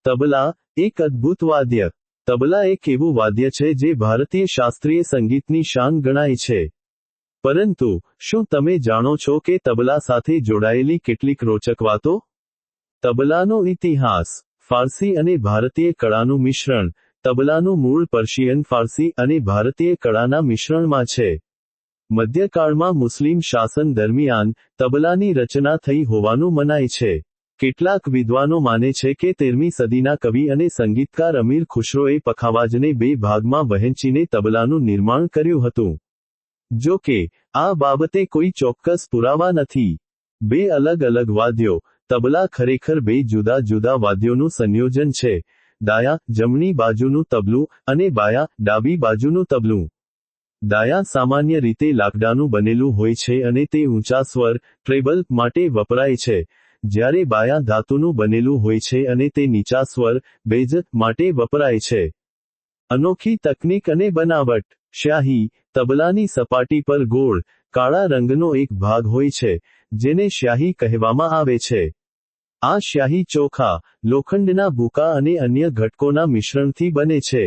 તબલા, એક અદ્ભુત વાદ્ય. તબલા એક એવું વાદ્ય છે જે ભારતીય શાસ્ત્રીય સંગીતની શાન ગણાય છે. પરંતુ, શું તમે જાણો છો કે તબલા સાથે જોડાયેલી કેટલીક રોચક વાતો? તબલાનો ઇતિહાસ. ફારસી અને ભારતીય કળાનું મિશ્રણ. તબલાનું મૂળ પર્શિયન ફારસી અને ભારતીય કળાના મિશ્રણમાં છે. મધ્યકાળમાં મુસ્લિમ શાસન દરમિયાન, તબલાની રચના થઈ હોવાનું મનાય છે. કેટલાક વિદ્વાનો માને છે કે 13મી સદીના કવિ અને સંગીતકાર અમીર ખુશરોએ પખાવાજને 2 ભાગમાં વહેંચીને તબલાનું નિર્માણ કર્યું હતું. જો કે, આ બાબતે કોઈ ચોક્કસ પુરાવા નથી. 2 અલગ અલગ વાદ્યો. તબલા ખરેખર 2 જુદા જુદા વાદ્યોનું સંયોજન છે. દાયા, જમણી બાજુનું તબલું, અને બાયા, ડાબી બાજુનું તબલું. દાયા સામાન્ય રીતે લાકડાનું બનેલું હોય છે અને તે ઊંચા સ્વર, ટ્રેબલ, માટે વપરાય છે. જ્યારે બાયા ધાતુનું બનેલું હોય છે અને તે નીચા સ્વર, બેઝ, માટે વપરાય છે. અનોખી તકનીક અને બનાવટ. શાહી. તબલાની સપાટી પર ગોળ, કાળા રંગનો એક ભાગ હોય છે, જેને શાહી કહેવામાં આવે છે. આ શાહી ચોખા, લોખંડના ભૂકા અને અન્ય ઘટકોના મિશ્રણથી બને છે.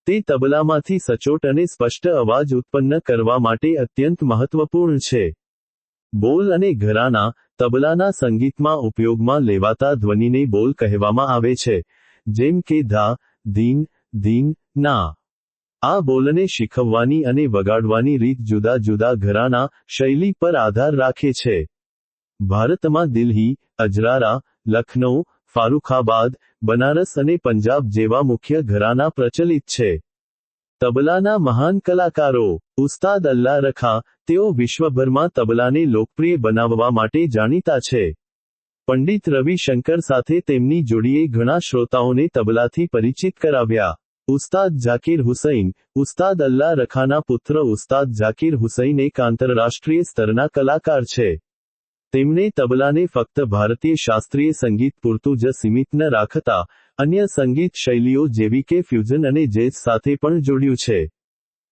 તે તબલામાંથી સચોટ અને સ્પષ્ટ અવાજ ઉત્પન્ન કરવા માટે અત્યંત મહત્વપૂર્ણ છે. બોલ અને ઘરાના. તબલાના સંગીતમાં ઉપયોગમાં લેવાતા ધ્વનિને બોલ કહેવામાં આવે છે, જેમ કે ધા, ધીન, ધીન, ના. આ બોલને શીખવવાની અને વગાડવાની રીત જુદા જુદા ઘરાના, શૈલી પર આધાર રાખે છે. ભારતમાં દિલ્હી, અજરારા, લખનૌ, ફારુખાબાદ, બનારસ અને પંજાબ જેવા મુખ્ય ઘરાના પ્રચલિત છે. તબલાના મહાન કલાકારો. ઉસ્તાદ અલ્લા રખા. તેઓ વિશ્વભરમાં તબલાને લોકપ્રિય બનાવવા માટે જાણીતા છે. પંડિત રવિ શંકર સાથે તેમની જોડીએ ઘણા શ્રોતાઓને તબલાથી પરિચિત કરાવ્યા. ઉસ્તાદ ઝાકિર હુસૈન. ઉસ્તાદ અલ્લા રખાના પુત્ર ઉસ્તાદ ઝાકિર હુસૈન એક આંતરરાષ્ટ્રીય સ્તરના કલાકાર છે. તેમણે તબલાને ફક્ત ભારતીય શાસ્ત્રીય સંગીત પૂરતું જ સીમિત ન રાખતા, અન્ય સંગીત શૈલીઓ જેવી કે ફ્યુઝન અને જેઝ સાથે પણ જોડ્યું છે.